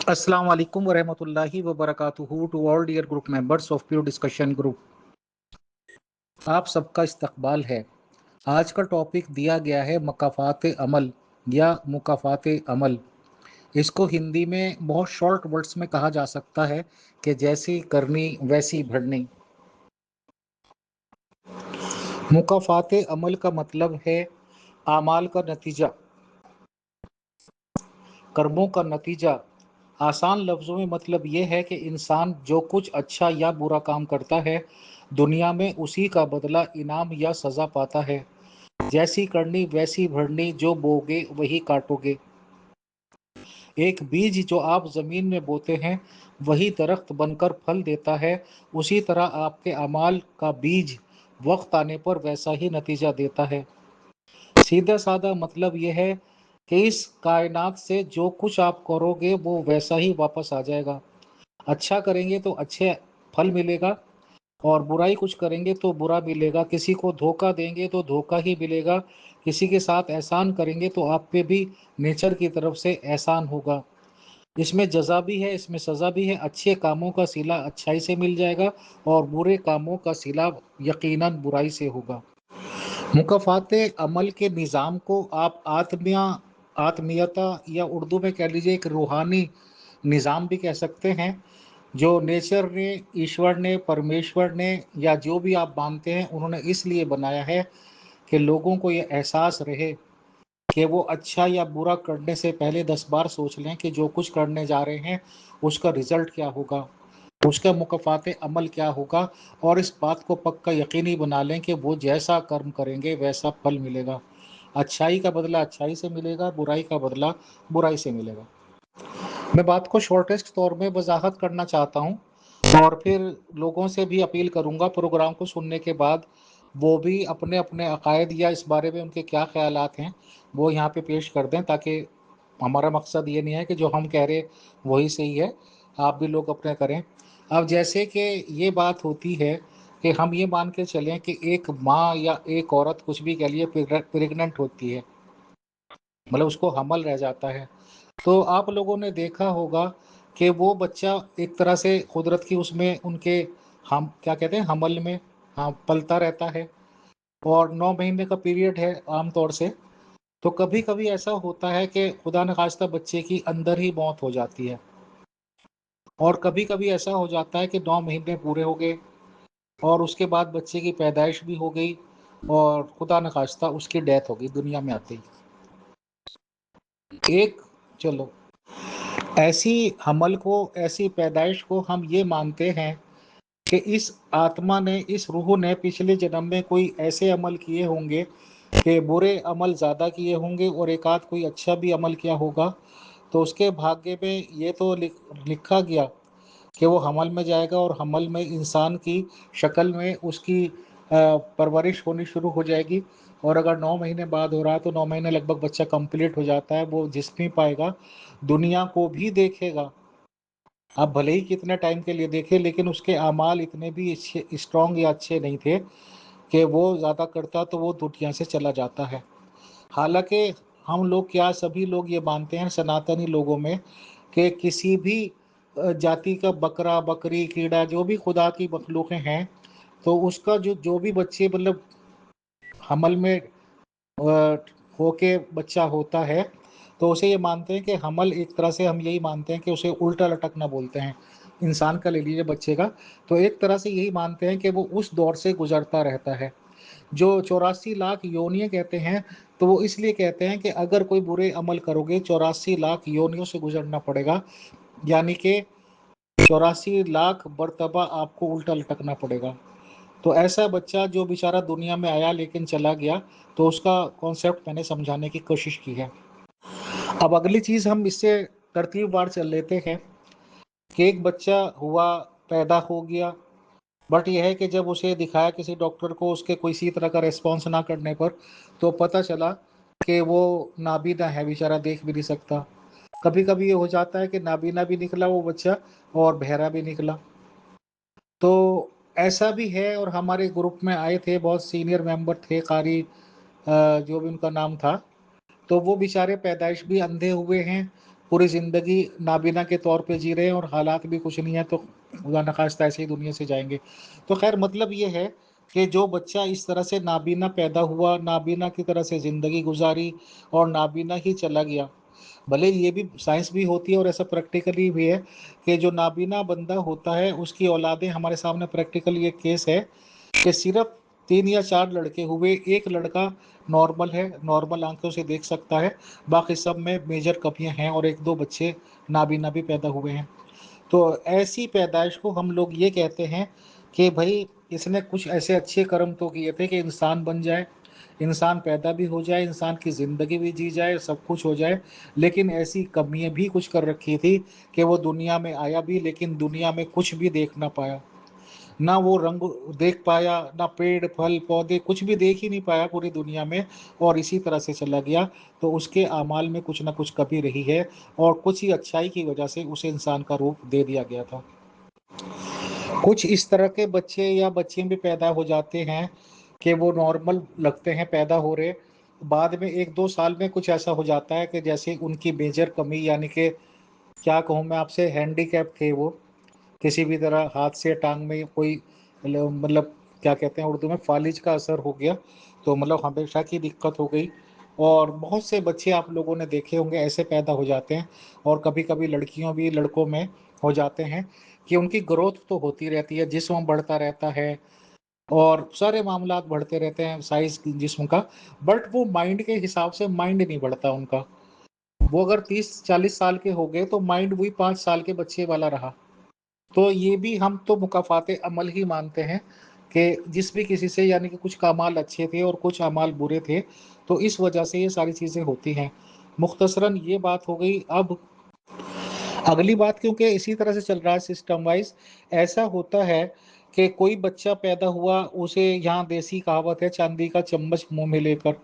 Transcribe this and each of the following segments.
Assalamu alaikum warahmatullahi wabarakatuhu to all dear group members of Pure Discussion Group. आप सबका इस्तकबाल है। आज का टॉपिक दिया गया है मकाफात अमल या मुकाफात अमल। इसको हिंदी में बहुत शॉर्ट वर्ड्स में कहा जा सकता है कि जैसी करनी वैसी भरनी। मुकाफात अमल का मतलब है आमाल का नतीजा, कर्मों का नतीजा। आसान लफ्ज़ों में मतलब ये है कि इंसान जो कुछ अच्छा या बुरा काम करता है दुनिया में उसी का बदला इनाम या सज़ा पाता है। जैसी करनी वैसी भरनी, जो बोगे वही काटोगे। एक बीज जो आप ज़मीन में बोते हैं वही दरख्त बनकर फल देता है। उसी तरह आपके अमाल का बीज वक्त आने पर वैसा ही नतीजा देता है। सीधा साधा मतलब यह है कि इस कायनात से जो कुछ आप करोगे वो वैसा ही वापस आ जाएगा। अच्छा करेंगे तो अच्छे फल मिलेगा और बुराई कुछ करेंगे तो बुरा मिलेगा। किसी को धोखा देंगे तो धोखा ही मिलेगा। किसी के साथ एहसान करेंगे तो आप पे भी नेचर की तरफ से एहसान होगा। इसमें जज़ा भी है, इसमें सज़ा भी है। अच्छे कामों का सिला अच्छाई से मिल जाएगा और बुरे कामों का सिला यकीनन बुराई से होगा। मुकाफात अमल के निज़ाम को आप आत्मीयता या उर्दू में कह लीजिए एक रूहानी निज़ाम भी कह सकते हैं, जो नेचर ने, ईश्वर ने, परमेश्वर ने या जो भी आप मानते हैं उन्होंने इसलिए बनाया है कि लोगों को ये एहसास रहे कि वो अच्छा या बुरा करने से पहले 10 बार सोच लें कि जो कुछ करने जा रहे हैं उसका रिज़ल्ट क्या होगा, उसका मुकाफात अमल क्या होगा, और इस बात को पक्का यकीनी बना लें कि वो जैसा कर्म करेंगे वैसा फल मिलेगा। अच्छाई का बदला अच्छाई से मिलेगा, बुराई का बदला बुराई से मिलेगा। मैं बात को शॉर्टेस्ट तौर में वजाहत करना चाहता हूँ और फिर लोगों से भी अपील करूँगा प्रोग्राम को सुनने के बाद वो भी अपने अपने अकायद या इस बारे में उनके क्या ख्यालात हैं वो यहाँ पे पेश कर दें, ताकि हमारा मकसद ये नहीं है कि जो हम कह रहे वही सही है, आप भी लोग अपने करें। अब जैसे कि ये बात होती है कि हम ये मान के चलें कि एक माँ या एक औरत कुछ भी कह लिए प्रेग्नेंट होती है, मतलब उसको हमल रह जाता है, तो आप लोगों ने देखा होगा कि वो बच्चा एक तरह से कुदरत की उसमें उनके हम क्या कहते हैं हमल में, हाँ, पलता रहता है और 9 महीने का पीरियड है आम तौर से। तो कभी कभी ऐसा होता है कि खुदा न खास्ता बच्चे की अंदर ही मौत हो जाती है, और कभी कभी ऐसा हो जाता है कि 9 महीने पूरे हो गए और उसके बाद बच्चे की पैदाइश भी हो गई और खुदा न खास्ता उसकी डेथ हो गई दुनिया में आते ही। एक चलो, ऐसी हमल को, ऐसी पैदाइश को हम ये मानते हैं कि इस आत्मा ने, इस रूह ने पिछले जन्म में कोई ऐसे अमल किए होंगे कि बुरे अमल ज़्यादा किए होंगे और एक आध कोई अच्छा भी अमल किया होगा, तो उसके भाग्य में ये तो लिखा गया कि वो हमल में जाएगा और हमल में इंसान की शक्ल में उसकी परवरिश होनी शुरू हो जाएगी। और अगर 9 महीने बाद हो रहा है तो 9 महीने लगभग बच्चा कंप्लीट हो जाता है, वो जिस्म पाएगा, दुनिया को भी देखेगा। आप भले ही कितने टाइम के लिए देखे, लेकिन उसके अमाल इतने भी स्ट्रॉन्ग या अच्छे नहीं थे कि वो ज़्यादा करता तो वो दुनिया से चला जाता है। हालांकि हम लोग क्या, सभी लोग ये मानते हैं सनातनी लोगों में कि किसी भी जाति का बकरा, बकरी, कीड़ा, जो भी खुदा की मखलूक़ें हैं, तो उसका जो जो भी बच्चे मतलब हमल में होके बच्चा होता है, तो उसे ये मानते हैं कि हमल एक तरह से हम यही मानते हैं कि उसे उल्टा लटकना बोलते हैं। इंसान का ले लीजिए बच्चे का, तो एक तरह से यही मानते हैं कि वो उस दौर से गुजरता रहता है। जो 84 लाख योनियाँ कहते हैं, तो वो इसलिए कहते हैं कि अगर कोई बुरे अमल करोगे 84 लाख योनियों से गुजरना पड़ेगा, यानी कि 84 लाख मरतबा आपको उल्टा लटकना पड़ेगा। तो ऐसा बच्चा जो बेचारा दुनिया में आया लेकिन चला गया, तो उसका कॉन्सेप्ट मैंने समझाने की कोशिश की है। अब अगली चीज़ हम इससे तरतीबवार चल लेते हैं कि एक बच्चा हुआ, पैदा हो गया, बट यह है कि जब उसे दिखाया किसी डॉक्टर को, उसके किसी तरह का रिस्पॉन्स ना करने पर, तो पता चला कि वो नाबीना है, बेचारा देख भी नहीं सकता। कभी कभी ये हो जाता है कि नाबीना भी निकला वो बच्चा और बहरा भी निकला। तो ऐसा भी है, और हमारे ग्रुप में आए थे बहुत सीनियर मेंबर थे, कारी जो भी उनका नाम था, तो वो बेचारे पैदाइश भी अंधे हुए हैं, पूरी ज़िंदगी नाबीना के तौर पे जी रहे हैं और हालात भी कुछ नहीं है, तो खुदा न खास्ता ऐसे ही दुनिया से जाएंगे। तो खैर मतलब ये है कि जो बच्चा इस तरह से नाबीना पैदा हुआ, नाबीना की तरह से ज़िंदगी गुजारी और नाबीना ही चला गया, भले ये भी साइंस भी होती है और ऐसा प्रैक्टिकली भी है कि जो नाबीना बंदा होता है उसकी औलादें, हमारे सामने प्रैक्टिकल ये केस है कि सिर्फ 3 या 4 लड़के हुए, एक लड़का नॉर्मल है, नॉर्मल आंखों से देख सकता है, बाकी सब में मेजर कमियां हैं और 1-2 बच्चे नाबीना भी पैदा हुए हैं। तो ऐसी पैदाइश को हम लोग ये कहते हैं कि भाई इसने कुछ ऐसे अच्छे कर्म तो किए थे कि इंसान बन जाए, इंसान पैदा भी हो जाए, इंसान की ज़िंदगी भी जी जाए, सब कुछ हो जाए, लेकिन ऐसी कमियां भी कुछ कर रखी थी कि वो दुनिया में आया भी लेकिन दुनिया में कुछ भी देख ना पाया, ना वो रंग देख पाया, ना पेड़ फल पौधे कुछ भी देख ही नहीं पाया पूरी दुनिया में, और इसी तरह से चला गया। तो उसके आमाल में कुछ ना कुछ कमी रही है और कुछ ही अच्छाई की वजह से उसे इंसान का रूप दे दिया गया था। कुछ इस तरह के बच्चे या बच्चियां भी पैदा हो जाते हैं कि वो नॉर्मल लगते हैं पैदा हो रहे, बाद में 1-2 साल में कुछ ऐसा हो जाता है कि जैसे उनकी मेजर कमी, यानी कि क्या कहूँ मैं आपसे, हैंडीकैप थे वो, किसी भी तरह हाथ से टांग में कोई मतलब क्या कहते हैं उर्दू में, फालिज का असर हो गया, तो मतलब हमेशा की दिक्कत हो गई। और बहुत से बच्चे आप लोगों ने देखे होंगे ऐसे पैदा हो जाते हैं, और कभी कभी लड़कियों भी लड़कों में हो जाते हैं कि उनकी ग्रोथ तो होती रहती है, जिस्म बढ़ता रहता है और सारे मामलात बढ़ते रहते हैं साइज जिस्म का, बट वो माइंड के हिसाब से माइंड नहीं बढ़ता उनका। वो अगर 30-40 साल के हो गए तो माइंड वही 5 साल के बच्चे वाला रहा। तो ये भी हम तो मुकाफाते अमल ही मानते हैं कि जिस भी किसी से, यानी कि कुछ का अमाल अच्छे थे और कुछ अमाल बुरे थे, तो इस वजह से ये सारी चीज़ें होती हैं। मुख्तसरन ये बात हो गई। अब अगली बात, क्योंकि इसी तरह से चल रहा है सिस्टम वाइज, ऐसा होता है कि कोई बच्चा पैदा हुआ, उसे यहाँ देसी कहावत है चांदी का चम्मच मुंह में लेकर,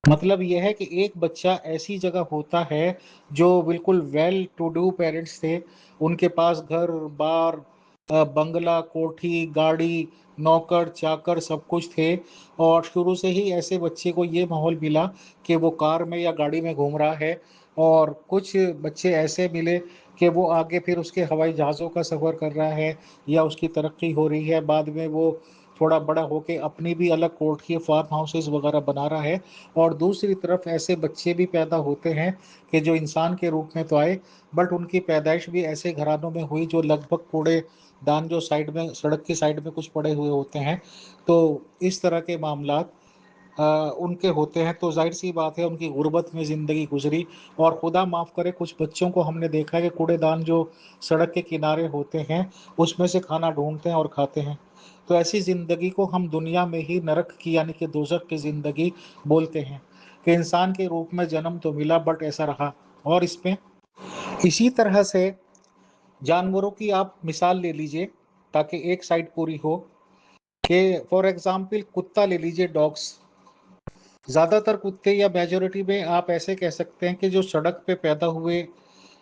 मतलब यह है कि एक बच्चा ऐसी जगह होता है जो बिल्कुल वेल टू डू पेरेंट्स थे, उनके पास घर बार, बंगला, कोठी, गाड़ी, नौकर चाकर सब कुछ थे, और शुरू से ही ऐसे बच्चे को ये माहौल मिला कि वो कार में या गाड़ी में घूम रहा है। और कुछ बच्चे ऐसे मिले कि वो आगे फिर उसके हवाई जहाज़ों का सफ़र कर रहा है या उसकी तरक्की हो रही है, बाद में वो थोड़ा बड़ा होके अपनी भी अलग कोठी, फार्म हाउसेस वगैरह बना रहा है। और दूसरी तरफ ऐसे बच्चे भी पैदा होते हैं कि जो इंसान के रूप में तो आए, बट उनकी पैदाइश भी ऐसे घरानों में हुई जो लगभग कूड़े दान, जो साइड में सड़क की साइड में कुछ पड़े हुए होते हैं, तो इस तरह के मामलात उनके होते हैं। तो जाहिर सी बात है उनकी गुर्बत में ज़िंदगी गुजरी। और खुदा माफ़ करे, कुछ बच्चों को हमने देखा है कि कूड़ेदान जो सड़क के किनारे होते हैं उसमें से खाना ढूंढते हैं और खाते हैं। तो ऐसी ज़िंदगी को हम दुनिया में ही नरक की, यानी कि दोज़ख की ज़िंदगी बोलते हैं, कि इंसान के रूप में जन्म तो मिला बट ऐसा रहा। और इसमें इसी तरह से जानवरों की आप मिसाल ले लीजिए ताकि एक साइड पूरी हो, कि फॉर एग्जाम्पल कुत्ता ले लीजिए, डॉग्स। ज़्यादातर कुत्ते या मेजोरिटी में आप ऐसे कह सकते हैं कि जो सड़क पे पैदा हुए,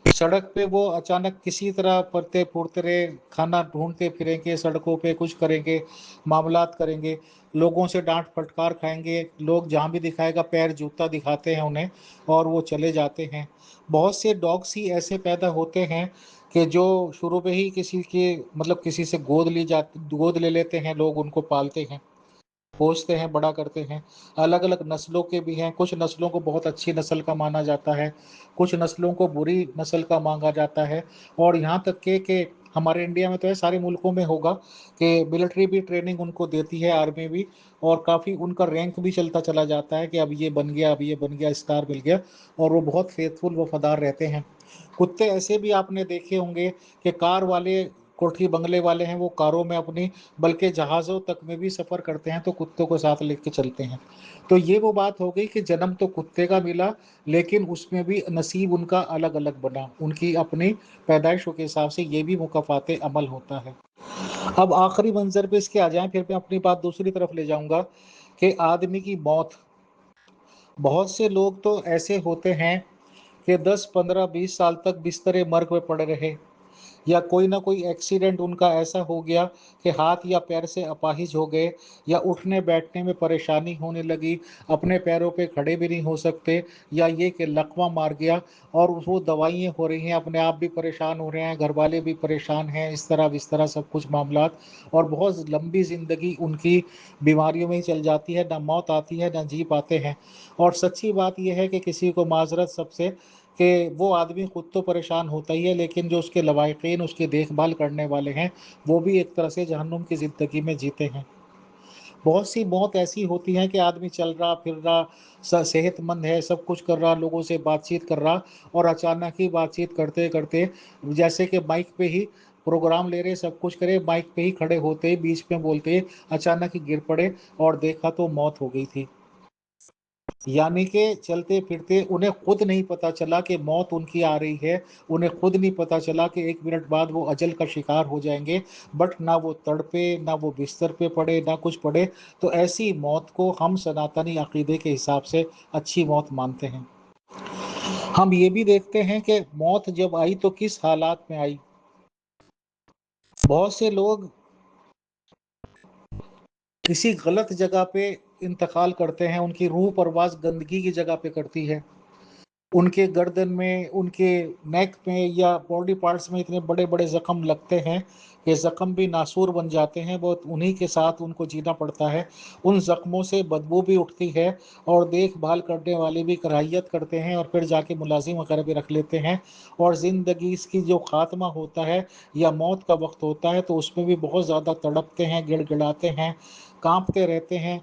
सड़क पे वो अचानक किसी तरह पलते फूटते रहे, खाना ढूंढते फिरेंगे, सड़कों पे कुछ करेंगे, मामलात करेंगे, लोगों से डांट फटकार खाएंगे, लोग जहाँ भी दिखाएगा पैर जूता दिखाते हैं उन्हें और वो चले जाते हैं। बहुत से डॉग्स ही ऐसे पैदा होते हैं कि जो शुरू में ही किसी के मतलब किसी से गोद ले लेते हैं, लोग उनको पालते हैं, पोसते हैं, बड़ा करते हैं। अलग अलग नस्लों के भी हैं, कुछ नस्लों को बहुत अच्छी नस्ल का माना जाता है, कुछ नस्लों को बुरी नस्ल का मांगा जाता है। और यहाँ तक कि हमारे इंडिया में तो है, सारे मुल्कों में होगा कि मिलिट्री भी ट्रेनिंग उनको देती है, आर्मी भी, और काफ़ी उनका रैंक भी चलता चला जाता है कि अब ये बन गया, अब ये बन गया, स्टार मिल गया, और वो बहुत फेथफुल वफादार रहते हैं। कुत्ते ऐसे भी आपने देखे होंगे कि कार वाले, कोठी बंगले वाले हैं, वो कारों में अपनी, बल्कि जहाज़ों तक में भी सफ़र करते हैं तो कुत्तों को साथ लेके चलते हैं। तो ये वो बात हो गई कि जन्म तो कुत्ते का मिला, लेकिन उसमें भी नसीब उनका अलग अलग बना, उनकी अपनी पैदाइशों के हिसाब से ये भी मुकाफाते अमल होता है। अब आखिरी मंजर पे इसके आ जाएं, फिर मैं अपनी बात दूसरी तरफ ले जाऊंगा कि आदमी की मौत। बहुत से लोग तो ऐसे होते हैं कि 10 15 20 साल तक बिस्तरे मर्ग में पड़े रहे, या कोई ना कोई एक्सीडेंट उनका ऐसा हो गया कि हाथ या पैर से अपाहिज हो गए, या उठने बैठने में परेशानी होने लगी, अपने पैरों पे खड़े भी नहीं हो सकते, या ये कि लकवा मार गया और वो दवाइयाँ हो रही हैं, अपने आप भी परेशान हो रहे हैं, घर वाले भी परेशान हैं, इस तरह सब कुछ मामलात, और बहुत लंबी ज़िंदगी उनकी बीमारियों में ही चल जाती है, ना मौत आती है ना जी पाते हैं। और सच्ची बात यह है कि किसी को माजरत सबसे कि वो आदमी खुद तो परेशान होता ही है, लेकिन जो उसके लवाहिकीन उसकी देखभाल करने वाले हैं वो भी एक तरह से जहन्नुम की ज़िंदगी में जीते हैं। बहुत सी मौत ऐसी होती है कि आदमी चल रहा फिर रहा, सेहतमंद है, सब कुछ कर रहा, लोगों से बातचीत कर रहा, और अचानक ही बातचीत करते करते, जैसे कि माइक पे ही प्रोग्राम ले रहे, सब कुछ करे, माइक पे ही खड़े होते, बीच में बोलते, अचानक ही गिर पड़े और देखा तो मौत हो गई थी। यानी कि चलते फिरते उन्हें खुद नहीं पता चला कि मौत उनकी आ रही है, उन्हें खुद नहीं पता चला कि 1 मिनट बाद वो अजल का शिकार हो जाएंगे, बट ना वो तड़पे, ना वो बिस्तर पे पड़े, ना कुछ पड़े। तो ऐसी मौत को हम सनातनी अकीदे के हिसाब से अच्छी मौत मानते हैं। हम ये भी देखते हैं कि मौत जब आई तो किस हालात में आई। बहुत से लोग किसी गलत जगह पे इंतकाल करते हैं, उनकी रूह परवास गंदगी की जगह पे करती है, उनके गर्दन में, उनके नेक में या बॉडी पार्ट्स में इतने बड़े बड़े ज़ख्म लगते हैं कि ज़ख्म भी नासूर बन जाते हैं, बहुत उन्हीं के साथ उनको जीना पड़ता है। उन ज़ख्मों से बदबू भी उठती है, और देखभाल करने वाले भी कराहियत करते हैं, और फिर जाके मुलाजिम वगैरह भी रख लेते हैं। और ज़िंदगी इसकी जो ख़ात्मा होता है या मौत का वक्त होता है तो उसमें भी बहुत ज़्यादा तड़पते हैं, गिड़गिड़ाते हैं, कांपते रहते हैं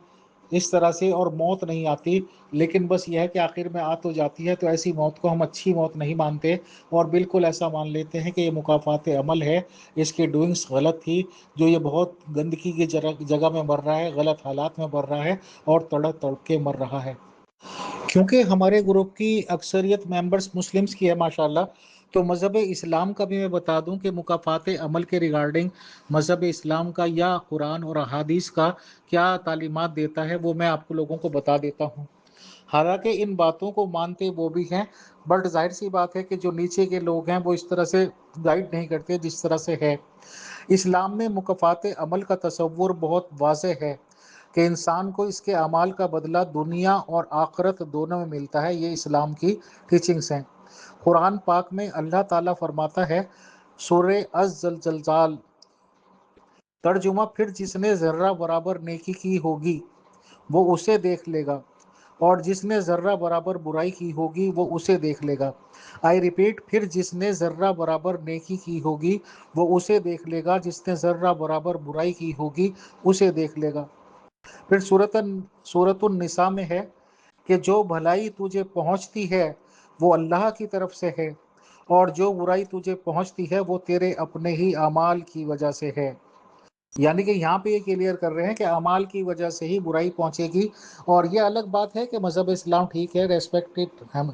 इस तरह से, और मौत नहीं आती। लेकिन बस यह है कि आखिर में आ तो जाती है, तो ऐसी मौत को हम अच्छी मौत नहीं मानते, और बिल्कुल ऐसा मान लेते हैं कि ये मुकाफ़ात अमल है, इसकी डूइंग्स गलत थी, जो ये बहुत गंदगी की जगह में मर रहा है, गलत हालात में मर रहा है, और तड़प तड़प के मर रहा है। क्योंकि हमारे ग्रुप की अक्सरियत मेंबर्स मुस्लिम्स की है माशाल्लाह, तो मज़हब इस्लाम का भी मैं बता दूं कि मुकाफ़ात अमल के रिगार्डिंग मज़हब इस्लाम का या कुरान और अहादीस का क्या तालीमात देता है, वो मैं आपको लोगों को बता देता हूँ। हालांकि इन बातों को मानते वो भी हैं, बट जाहिर सी बात है कि जो नीचे के लोग हैं वो इस तरह से गाइड नहीं करते जिस तरह से है। इस्लाम में मुकफ़ात अमल का तसव्वुर बहुत वाज़ेह है कि इंसान को इसके अमाल का बदला दुनिया और आखिरत दोनों में मिलता है। ये इस्लाम की टीचिंग्स हैं। कुरान पाक में अल्लाह ताला फरमाता है, सूरह अज़-ज़लज़ाल, तर्जुमा, फिर जिसने ज़र्रा बराबर नेकी की होगी वो उसे देख लेगा, और जिसने ज़र्रा बराबर बुराई की होगी वो उसे देख लेगा। आई रिपीट, फिर जिसने ज़र्रा बराबर नेकी की होगी वो उसे देख लेगा, जिसने ज़र्रा बराबर बुराई की होगी उसे देख लेगा। फिर सूरतुन निसा में है कि जो भलाई तुझे पहुंचती है वो अल्लाह की तरफ से है, और जो बुराई तुझे पहुंचती है वो तेरे अपने ही अमाल की वजह से है। यानी कि यहाँ पे ये क्लियर कर रहे हैं कि अमाल की वजह से ही बुराई पहुंचेगी। और ये अलग बात है कि मज़हब इस्लाम ठीक है, रेस्पेक्टेड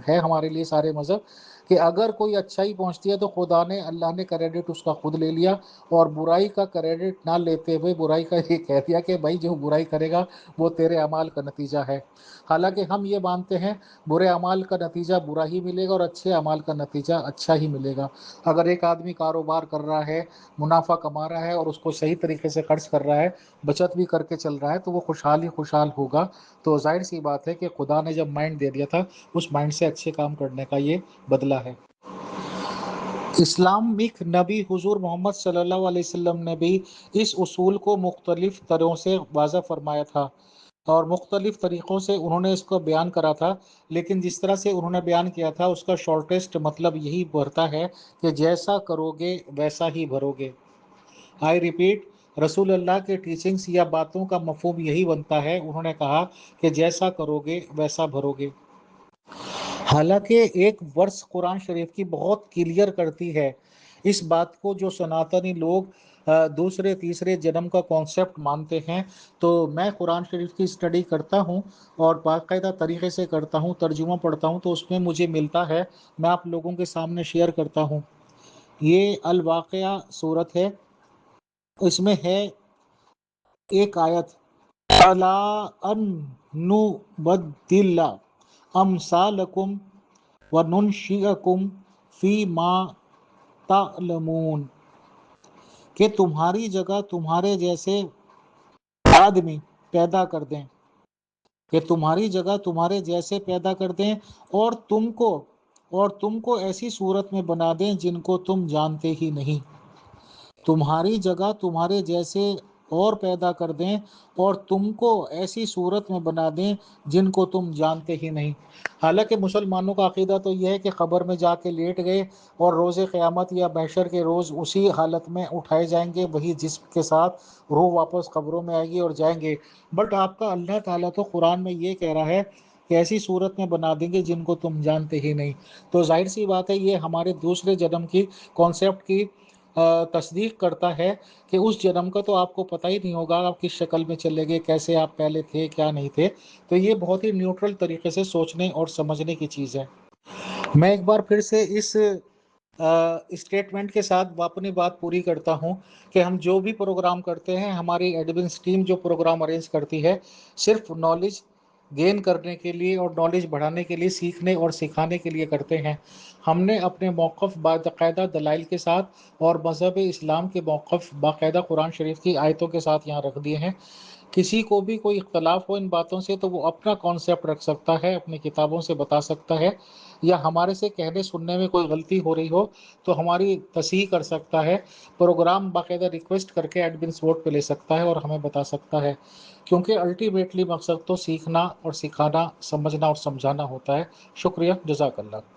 है हमारे लिए सारे मज़हब, कि अगर कोई अच्छाई पहुंचती है तो खुदा ने, अल्लाह ने क्रेडिट उसका खुद ले लिया, और बुराई का क्रेडिट ना लेते हुए बुराई का ये कह दिया कि भाई जो बुराई करेगा वो तेरे अमाल का नतीजा है। हालांकि हम ये मानते हैं बुरे अमाल का नतीजा बुरा ही मिलेगा और अच्छे अमाल का नतीजा अच्छा ही मिलेगा। अगर एक आदमी कारोबार कर रहा है, मुनाफा कमा रहा है और उसको सही तरीके से खर्च कर रहा है, बचत भी करके चल रहा है, तो वो खुशहाल ही खुशहाल होगा। तो जाहिर सी बात है कि खुदा ने जब माइंड दे दिया था, उस माइंड से अच्छे काम करने का ये बदला है। इस्लामिक नबी हुजूर मोहम्मद सल्लल्लाहु अलैहि वसल्लम ने भी इस उसूल को मुख्तलिफ तरह से वाज़ा फरमाया था, और मुख्तलिफ तरीक़ों से उन्होंने इसको बयान करा था। लेकिन जिस तरह से उन्होंने बयान किया था उसका शॉर्टेस्ट मतलब यही भरता है कि जैसा करोगे वैसा ही भरोगे। आई रिपीट, रसूल अल्लाह के टीचिंग्स या बातों का मफहूम यही बनता है, उन्होंने कहा कि जैसा करोगे वैसा भरोगे। हालांकि एक वर्स कुरान शरीफ की बहुत क्लियर करती है इस बात को, जो सनातनी लोग दूसरे तीसरे जन्म का कॉन्सेप्ट मानते हैं। तो मैं कुरान शरीफ की स्टडी करता हूँ और बाकायदा तरीके से करता हूँ, तर्जुमा पढ़ता हूँ, तो उसमें मुझे मिलता है, मैं आप लोगों के सामने शेयर करता हूँ। ये अल वाक़िया सूरत है, इसमें है एक आयत, अला अन नुबद्दिला अमसालकुम व नुनशिअकुम फी मा तालमून। کہ تمہاری جگہ تمہارے جیسے آدمی پیدا کر دیں، کہ تمہاری جگہ تمہارے جیسے پیدا کر دیں اور تم کو ایسی صورت میں بنا دیں جن کو تم جانتے ہی نہیں، تمہاری جگہ تمہارے جیسے اور پیدا کر دیں اور تم کو ایسی صورت میں بنا دیں جن کو تم جانتے ہی نہیں۔ حالانکہ مسلمانوں کا عقیدہ تو یہ ہے کہ قبر میں جا کے لیٹ گئے اور روز قیامت یا محشر کے روز اسی حالت میں اٹھائے جائیں گے، وہی جسم کے ساتھ روح واپس قبروں میں آئے گی اور جائیں گے۔ بٹ آپ کا اللہ تعالیٰ تو قرآن میں یہ کہہ رہا ہے کہ ایسی صورت میں بنا دیں گے جن کو تم جانتے ہی نہیں۔ تو ظاہر سی بات ہے یہ ہمارے دوسرے جنم کی کانسیپٹ کی تصدیق کرتا ہے کہ اس جنم کا تو آپ کو پتہ ہی نہیں ہوگا آپ کس شکل میں چلے گئے، کیسے آپ پہلے تھے کیا نہیں تھے۔ تو یہ بہت ہی نیوٹرل طریقے سے سوچنے اور سمجھنے کی چیز ہے۔ میں ایک بار پھر سے اس اسٹیٹمنٹ کے ساتھ اپنی بات پوری کرتا ہوں کہ ہم جو بھی پروگرام کرتے ہیں، ہماری ایڈمنس ٹیم جو پروگرام ارینج کرتی ہے، صرف نالج گین کرنے کے لیے اور نالج بڑھانے کے لیے، سیکھنے اور سکھانے کے لیے کرتے ہیں۔ ہم نے اپنے موقف باقاعدہ دلائل کے ساتھ اور مذہب اسلام کے موقف باقاعدہ قرآن شریف کی آیتوں کے ساتھ یہاں رکھ دیے ہیں۔ کسی کو بھی کوئی اختلاف ہو ان باتوں سے تو وہ اپنا کانسیپٹ رکھ سکتا ہے، اپنی کتابوں سے بتا سکتا ہے، یا ہمارے سے کہنے سننے میں کوئی غلطی ہو رہی ہو تو ہماری تصحیح کر سکتا ہے۔ پروگرام باقاعدہ ریکویسٹ کر کے ایڈمنس ووٹ پہ لے سکتا ہے اور ہمیں بتا سکتا ہے، کیونکہ الٹیمیٹلی مقصد تو سیکھنا اور سکھانا، سمجھنا اور سمجھانا ہوتا ہے۔ شکریہ، جزاک اللہ۔